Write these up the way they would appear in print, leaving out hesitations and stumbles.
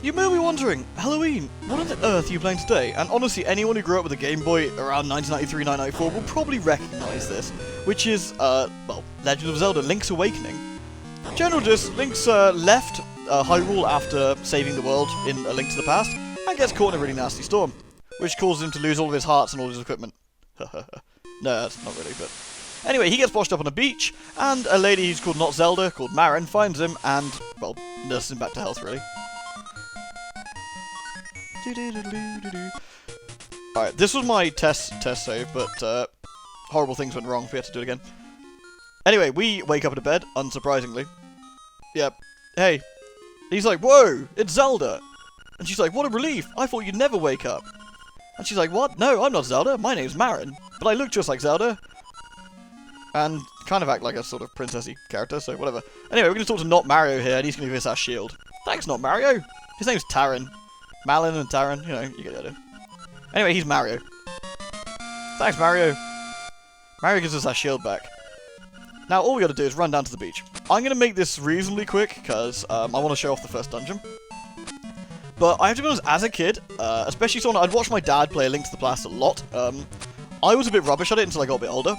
You may be wondering, Halloween, what on earth are you playing today? And honestly, anyone who grew up with a Game Boy around 1993-1994 will probably recognise this, which is, well, Legend of Zelda, Link's Awakening. General gist, Link's left Hyrule after saving the world in A Link to the Past, and gets caught in a really nasty storm, which causes him to lose all of his hearts and all his equipment. No, that's not really, but... Anyway, he gets washed up on a beach, and a lady who's called not Zelda, called Marin, finds him and, well, nurses him back to health, really. Alright, this was my test save, but horrible things went wrong. We had to do it again. Anyway, we wake up in a bed, unsurprisingly. Yep. Hey. He's like, whoa, it's Zelda. And she's like, what a relief. I thought you'd never wake up. And she's like, what? No, I'm not Zelda. My name's Marin. But I look just like Zelda. And kind of act like a sort of princessy character, so whatever. Anyway, we're going to talk to Not Mario here, and he's going to give us our shield. Thanks, Not Mario. His name's Taran. Malin and Taran, you know, you get the idea. Anyway, he's Mario. Thanks, Mario. Mario gives us our shield back. Now, all we gotta do is run down to the beach. I'm gonna make this reasonably quick, because I want to show off the first dungeon. But I have to be honest, as a kid, especially someone, I'd watched my dad play A Link to the Past a lot. I was a bit rubbish at it until I got a bit older.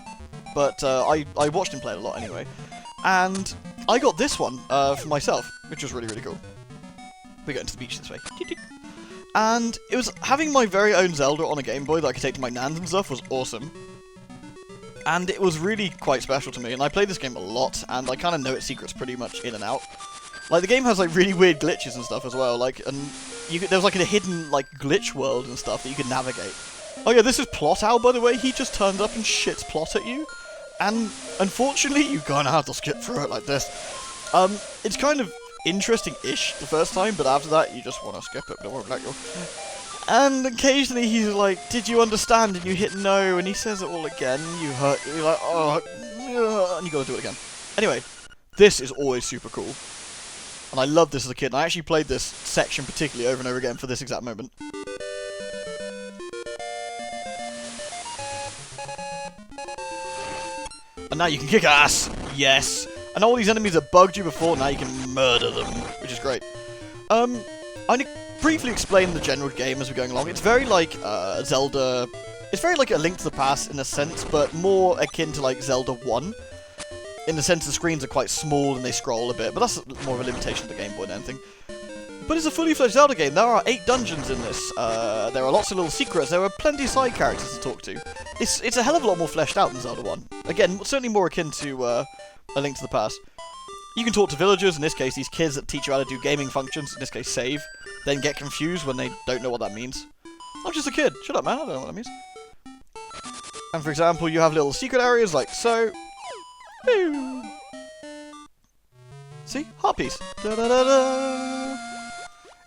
But I watched him play it a lot anyway. And I got this one for myself, which was really, really cool. We go into the beach this way. And it was having my very own Zelda on a Game Boy that I could take to my nans and stuff was awesome. And it was really quite special to me, and I played this game a lot, and I kind of know its secrets pretty much in and out. Like, the game has, like, really weird glitches and stuff as well, like, and there was, like, a hidden, like, glitch world and stuff that you could navigate. Oh yeah, this is Plot Owl, by the way. He just turns up and shits plot at you, and unfortunately, you kind of have to skip through it like this. It's kind of interesting-ish the first time, but after that, you just want to skip it, don't worry about you. And occasionally he's like, did you understand? And you hit no, and he says it all again, you're like, oh, and you gotta do it again. Anyway, this is always super cool. And I loved this as a kid, and I actually played this section particularly over and over again for this exact moment. And now you can kick ass! Yes! And all these enemies that bugged you before, now you can murder them, which is great. I'm going to briefly explain the general game as we're going along. It's very like Zelda... It's very like A Link to the Past in a sense, but more akin to like Zelda 1. In the sense the screens are quite small and they scroll a bit, but that's more of a limitation of the Game Boy than anything. But it's a fully fledged Zelda game. There are 8 dungeons in this. There are lots of little secrets. There are plenty of side characters to talk to. It's a hell of a lot more fleshed out than Zelda 1. Again, certainly more akin to A Link to the Past. You can talk to villagers, in this case these kids that teach you how to do gaming functions, in this case save, then get confused when they don't know what that means. I'm just a kid. Shut up, man. I don't know what that means. And for example, you have little secret areas like so. Woo. See? Heart piece. Da -da -da -da.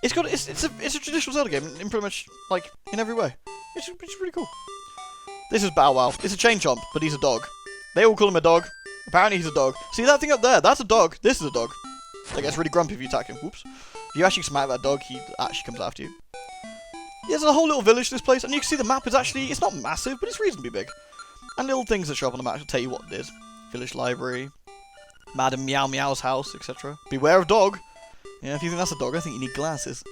It's a traditional Zelda game in pretty much, like, in every way. It's really cool. This is Bow Wow. It's a chain chomp, but he's a dog. They all call him a dog. Apparently he's a dog. See that thing up there? That's a dog. This is a dog. That gets really grumpy if you attack him. Whoops. If you actually smack that dog, he actually comes after you. Yeah, there's a whole little village to this place, and you can see the map is actually, it's not massive, but it's reasonably big. And little things that show up on the map will tell you what it is. Village library, Madam Meow Meow's house, etc. Beware of dog. Yeah, if you think that's a dog, I think you need glasses.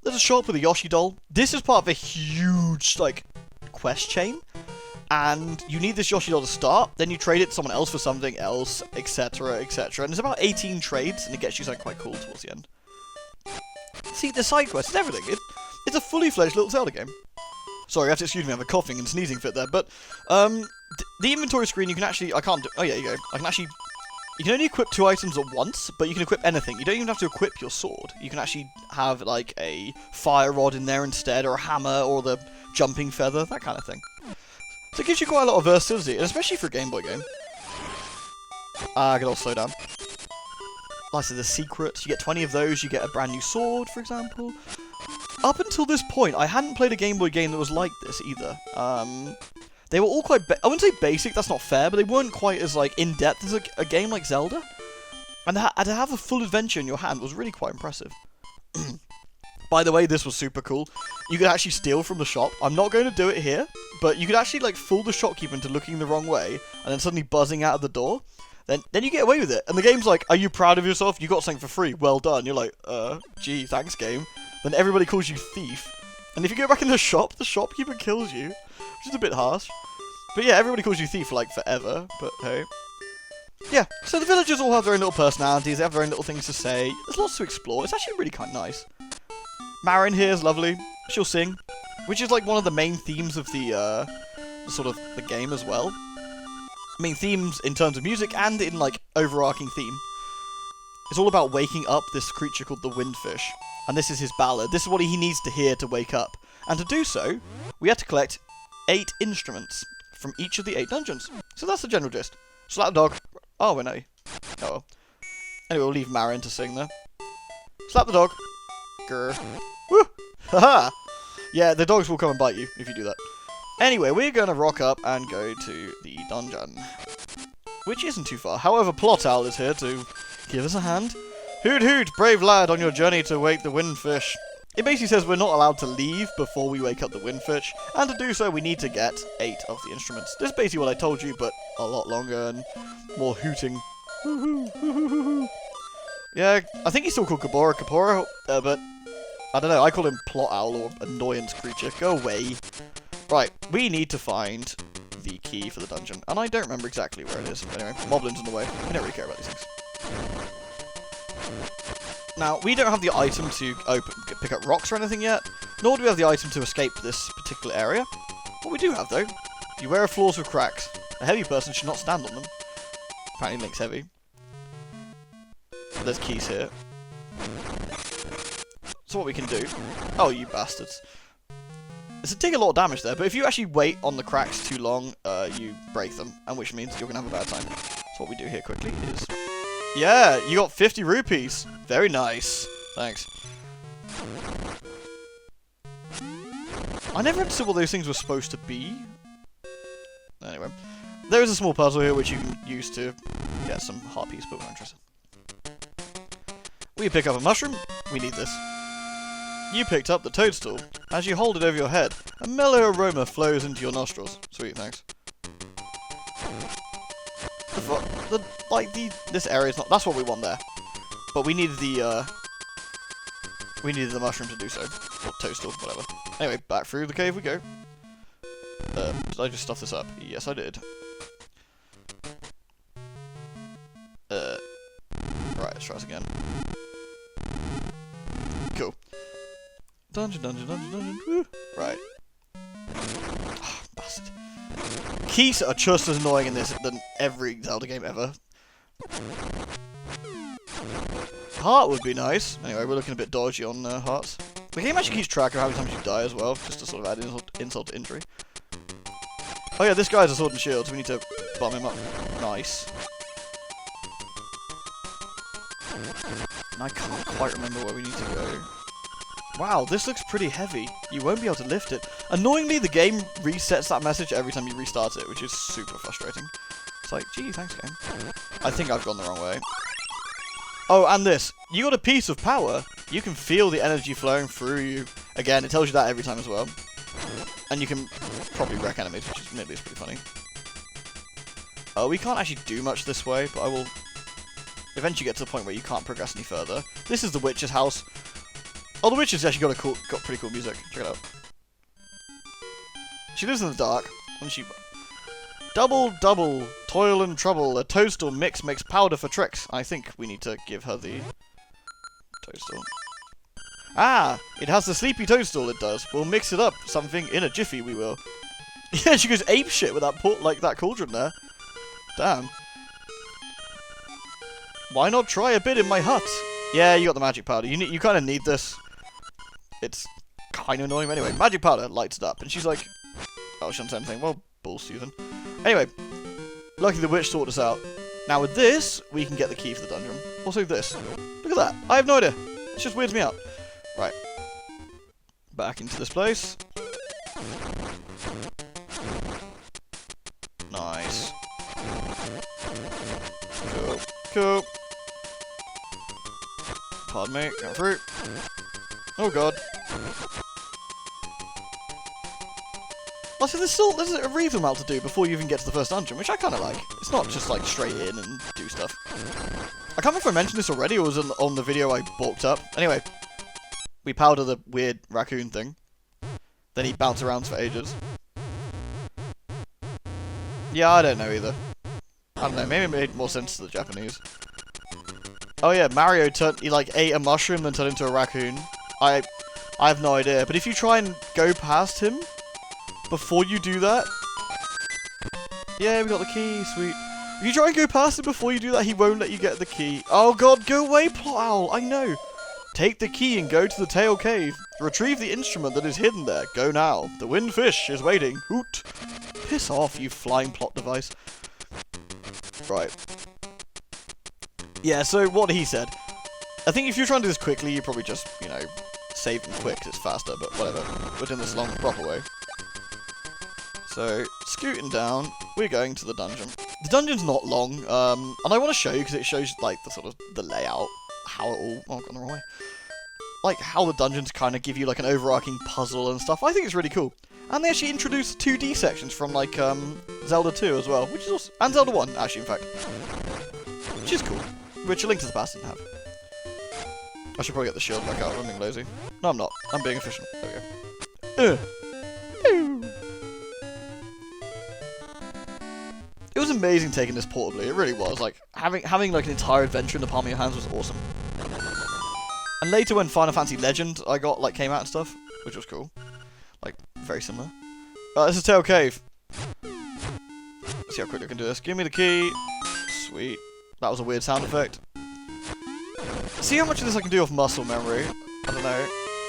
There's a shop with a Yoshi doll. This is part of a huge, like, quest chain. And you need this Yoshi doll to start, then you trade it to someone else for something else, etc, etc. And there's about 18 trades, and it gets you something quite cool towards the end. See, the side quests, it's everything. It's a fully fledged little Zelda game. Sorry, you have to excuse me, I have a coughing and sneezing fit there, but, the inventory screen, you can actually, I can't do, oh yeah, you go. I can actually, you can only equip 2 items at once, but you can equip anything. You don't even have to equip your sword. You can actually have, like, a fire rod in there instead, or a hammer, or the jumping feather, that kind of thing. So it gives you quite a lot of versatility, and especially for a Game Boy game. I can all slow down. Like I said, the secrets, you get 20 of those, you get a brand new sword, for example. Up until this point, I hadn't played a Game Boy game that was like this either. They were all quite, I wouldn't say basic, that's not fair, but they weren't quite as, like, in-depth as a game like Zelda. And to have a full adventure in your hand was really quite impressive. By the way, this was super cool. You could actually steal from the shop. I'm not going to do it here, but you could actually, like, fool the shopkeeper into looking the wrong way, and then suddenly buzzing out of the door. then you get away with it. And the game's like, are you proud of yourself? You got something for free. Well done. You're like, gee, thanks, game. Then everybody calls you thief. And if you go back in the shopkeeper kills you, which is a bit harsh. But yeah, everybody calls you thief for like forever. But hey. Yeah, so the villagers all have their own little personalities. They have their own little things to say. There's lots to explore. It's actually really kind of nice. Marin here is lovely. She'll sing, which is like one of the main themes of the sort of the game as well. I mean, themes in terms of music and in, like, overarching theme. It's all about waking up this creature called the Windfish. And this is his ballad. This is what he needs to hear to wake up. And to do so, we had to collect 8 instruments from each of the 8 dungeons. So that's the general gist. Slap the dog. Oh, wait, no. Oh, well. Anyway, we'll leave Marin to sing there. Slap the dog. Grr. Woo! Haha! Yeah, the dogs will come and bite you if you do that. Anyway, we're going to rock up and go to the dungeon, which isn't too far. However, Plot Owl is here to give us a hand. Hoot hoot, brave lad, on your journey to wake the Windfish. It basically says we're not allowed to leave before we wake up the Windfish, and to do so we need to get 8 of the instruments. This is basically what I told you, but a lot longer and more hooting. Yeah, I think he's still called Kapora, but I don't know, I call him Plot Owl or Annoyance Creature. Go away. Right, we need to find the key for the dungeon, and I don't remember exactly where it is. Anyway, Moblin's in the way. We don't really care about these things. Now, we don't have the item to pick up rocks or anything yet, nor do we have the item to escape this particular area. What we do have, though, beware of floors with cracks. A heavy person should not stand on them. Apparently Link's heavy. There's keys here. So what we can do... Oh, you bastards. It's take a lot of damage there, but if you actually wait on the cracks too long, you break them, and which means you're going to have a bad time. So what we do here quickly is... Yeah, you got 50 rupees. Very nice. Thanks. I never understood what those things were supposed to be. Anyway, there is a small puzzle here which you can use to get some harpies, but we're not interested. We pick up a mushroom. We need this. You picked up the toadstool. As you hold it over your head, a mellow aroma flows into your nostrils. Sweet, thanks. This area is not. That's what we want there. But we needed the mushroom to do so, or toadstool, whatever. Anyway, back through the cave we go. Did I just stuff this up? Yes, I did. Right, let's try this again. Cool. Dungeon. Woo. Right. Oh, bastard. Keys are just as annoying in this than every Zelda game ever. Heart would be nice. Anyway, we're looking a bit dodgy on hearts. The game actually keeps track of how many times you die as well, just to sort of add insult to injury. Oh yeah, this guy's a sword and shield, so we need to bomb him up. Nice. And I can't quite remember where we need to go. Wow, this looks pretty heavy. You won't be able to lift it. Annoyingly, the game resets that message every time you restart it, which is super frustrating. It's like, gee, thanks, game. I think I've gone the wrong way. Oh, and this. You got a piece of power. You can feel the energy flowing through you. Again, it tells you that every time as well. And you can probably wreck enemies, which is maybe pretty funny. Oh, we can't actually do much this way, but I will eventually get to the point where you can't progress any further. This is the witch's house. Oh, the witch has actually got pretty cool music. Check it out. She lives in the dark. And she... Double, toil and trouble. A toadstool mix makes powder for tricks. I think we need to give her the toadstool. Ah, it has the sleepy toadstool, it does. We'll mix it up. Something in a jiffy, we will. Yeah, she goes apeshit with that cauldron there. Damn. Why not try a bit in my hut? Yeah, you got the magic powder. You kind of need this. It's kind of annoying. Anyway, magic powder lights it up. And she's like... Oh, she doesn't say anything. Well, bull Susan. Anyway, lucky the witch sorted us out. Now with this, we can get the key for the dungeon. Also this. Look at that. I have no idea. It just weirds me out. Right. Back into this place. Nice. Cool. Pardon me, going through. Oh god. Also, there's a reasonable amount to do before you even get to the first dungeon, which I kind of like. It's not just like straight in and do do stuff. I can't remember if I mentioned this already or was it on the video I bulked up. Anyway, we powder the weird raccoon thing. Then he bounces around for ages. Yeah, I don't know either. I don't know, maybe it made more sense to the Japanese. Oh yeah, Mario he like ate a mushroom and turned into a raccoon. I have no idea, but if you try and go past him before you do that... Yeah, we got the key, sweet. If you try and go past him before you do that, he won't let you get the key. Oh god, go away, Plot Owl, I know. Take the key and go to the Tail Cave. Retrieve the instrument that is hidden there. Go now. The wind fish is waiting. Hoot. Piss off, you flying plot device. Right. Yeah, so what he said. I think if you're trying to do this quickly, you probably just, you know, save them quick 'cause it's faster, but whatever. We're doing this along the proper way. So, scooting down, we're going to the dungeon. The dungeon's not long, and I want to show you because it shows, like, the sort of, the layout, how it all, oh, I've gone the wrong way. Like, how the dungeons kind of give you, like, an overarching puzzle and stuff. I think it's really cool. And they actually introduced 2D sections from, like, Zelda 2 as well, which is also, and Zelda 1, actually, in fact. Which is cool. Which A Link to the Past didn't have. I should probably get the shield back out, I'm being lazy. No, I'm not. I'm being efficient. There we go. It was amazing taking this portably, it really was. Like, having like an entire adventure in the palm of your hands was awesome. And later when Final Fantasy Legend came out and stuff, which was cool. Like, very similar. This is Tail Cave. Let's see how quickly I can do this. Give me the key. Sweet. That was a weird sound effect. See how much of this I can do off muscle memory. I don't know.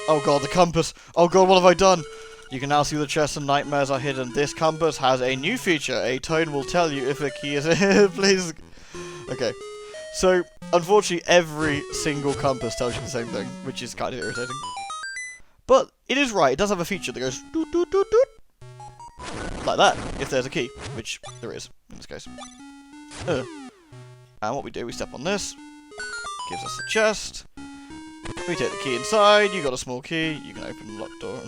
Oh god, the compass. Oh god, what have I done? You can now see the chests and nightmares are hidden. This compass has a new feature. A tone will tell you if a key is please. Okay. So, unfortunately, every single compass tells you the same thing, which is kind of irritating. But it is right. It does have a feature that goes doot doot doot doot. Like that, if there's a key, which there is in this case. And what we do, we step on this. Gives us a chest. We take the key inside. You got a small key. You can open the locked door.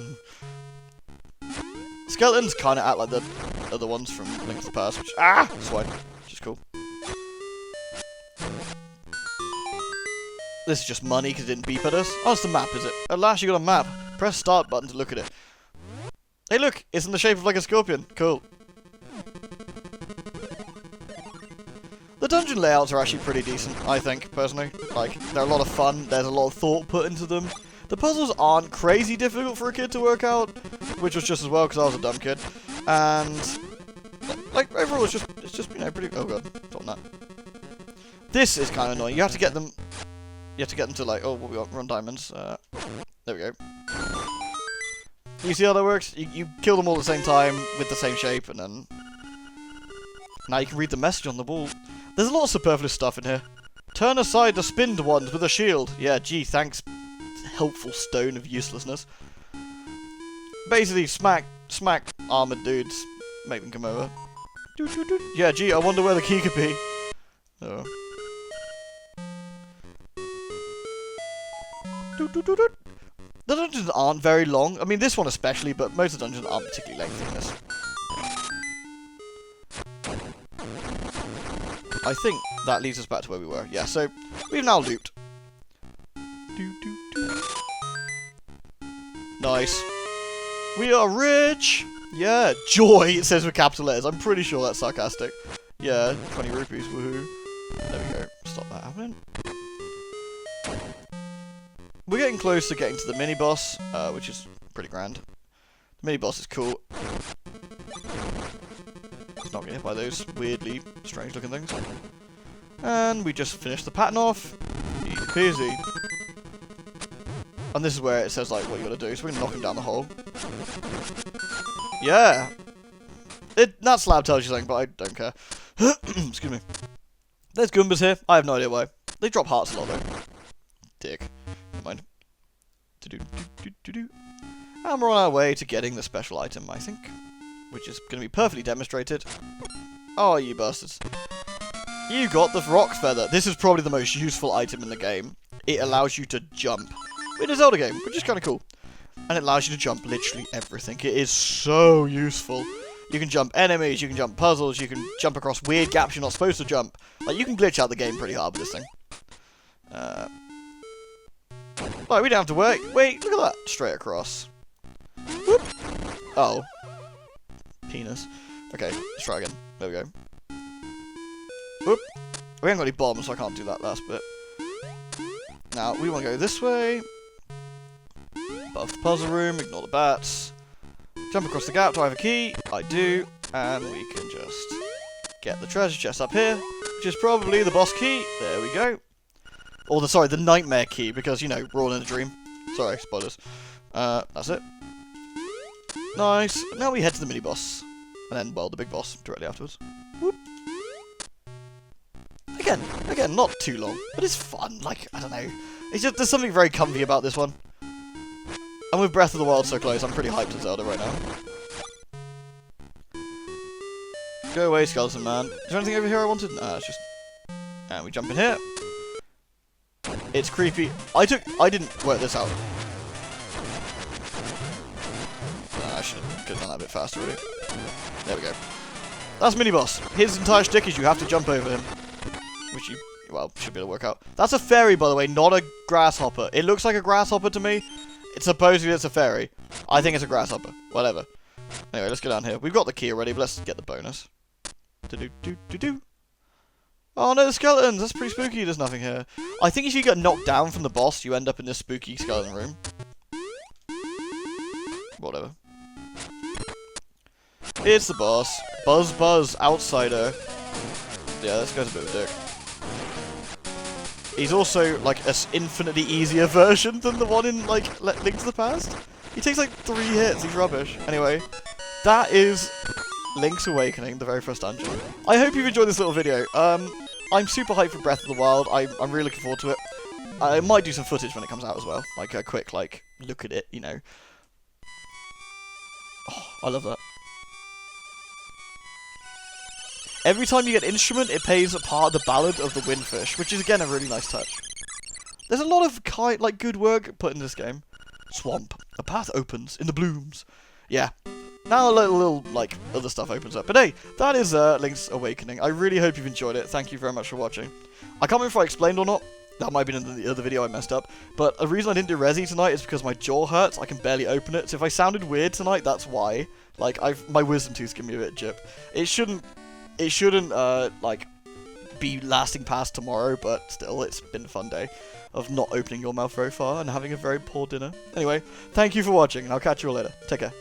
Skeletons kind of act like the other ones from Link to the Past, which swine, which is cool. This is just money because it didn't beep at us. Oh, it's the map, is it? At last you got a map. Press start button to look at it. Hey, look, it's in the shape of like a scorpion. Cool. The dungeon layouts are actually pretty decent, I think, personally. Like, they're a lot of fun. There's a lot of thought put into them. The puzzles aren't crazy difficult for a kid to work out, which was just as well because I was a dumb kid. And like overall, it's just you know pretty. Oh god, it's on that. This is kind of annoying. You have to get them. You have to get them to like. Oh, what we got? Run diamonds. There we go. You see how that works? You kill them all at the same time with the same shape, and then now you can read the message on the wall. There's a lot of superfluous stuff in here. Turn aside the spinned ones with a shield. Yeah, gee, thanks. Helpful stone of uselessness. Basically, smack armored dudes, make them come over. Yeah, gee, I wonder where the key could be. Oh. The dungeons aren't very long. I mean, this one especially, but most of the dungeons aren't particularly lengthy in this. I think that leads us back to where we were. Yeah, so we've now looped. Nice. We are rich! Yeah, joy, it says with capital letters. I'm pretty sure that's sarcastic. Yeah, 20 rupees, woohoo. There we go. Stop that happening. We're getting close to getting to the mini-boss, which is pretty grand. The mini-boss is cool. Let's not get hit by those weirdly strange-looking things. And we just finished the pattern off. Easy peasy. And this is where it says, like, what you gotta do. So we're gonna knock him down the hole. Yeah! That slab tells you something, but I don't care. Excuse me. There's Goombas here. I have no idea why. They drop hearts a lot, though. Dick. Never mind. And we're on our way to getting the special item, I think. Which is gonna be perfectly demonstrated. Oh, you bastards. You got the rock feather. This is probably the most useful item in the game. It allows you to jump. In a Zelda game, which is kind of cool. And it allows you to jump literally everything. It is so useful. You can jump enemies, you can jump puzzles, you can jump across weird gaps you're not supposed to jump. Like, you can glitch out the game pretty hard with this thing. Right, we don't have to work. Wait, look at that. Straight across. Whoop. Oh. Penis. Okay, let's try again. There we go. Whoop. We haven't got any bombs, so I can't do that last bit. Now, we want to go this way. Above the puzzle room, ignore the bats. Jump across the gap. Do I have a key? I do. And we can just get the treasure chest up here, which is probably the boss key. There we go. Or the nightmare key, because, you know, we're all in a dream. Sorry, spoilers. That's it. Nice. Now we head to the mini-boss. And then, well, the big boss directly afterwards. Whoop. Again, not too long, but it's fun. Like, I don't know. It's just, there's something very comfy about this one. And with Breath of the Wild so close, I'm pretty hyped at Zelda right now. Go away, Skeleton Man. Is there anything over here I wanted? Nah, it's just... And we jump in here. It's creepy. I didn't work this out. I could have done that a bit faster, really. There we go. That's mini-boss. His entire shtick is you have to jump over him. Which you, well, should be able to work out. That's a fairy, by the way, not a grasshopper. It looks like a grasshopper to me. Supposedly it's a fairy. I think it's a grasshopper. Whatever. Anyway, let's go down here. We've got the key already, but let's get the bonus. Do-do-do-do-do. Oh no, the skeletons! That's pretty spooky, there's nothing here. I think if you get knocked down from the boss, you end up in this spooky skeleton room. Whatever. It's the boss. Buzz Buzz, outsider. Yeah, this guy's a bit of a dick. He's also, like, an infinitely easier version than the one in, like, Link to the Past. He takes, like, 3 hits, he's rubbish. Anyway, that is Link's Awakening, the very first dungeon. I hope you've enjoyed this little video. I'm super hyped for Breath of the Wild. I'm really looking forward to it. I might do some footage when it comes out as well. Like, a quick, like, look at it, you know. Oh, I love that. Every time you get an instrument, it plays a part of the Ballad of the Windfish, which is, again, a really nice touch. There's a lot of, like, good work put in this game. Swamp. A path opens in the blooms. Yeah. Now a little, like, other stuff opens up. But hey, that is Link's Awakening. I really hope you've enjoyed it. Thank you very much for watching. I can't remember if I explained or not. That might have been in the other video I messed up. But the reason I didn't do Resi tonight is because my jaw hurts. I can barely open it. So if I sounded weird tonight, that's why. Like, my wisdom tooth's giving me a bit of jip. It shouldn't, like, be lasting past tomorrow, but still, it's been a fun day of not opening your mouth very far and having a very poor dinner. Anyway, thank you for watching, and I'll catch you all later. Take care.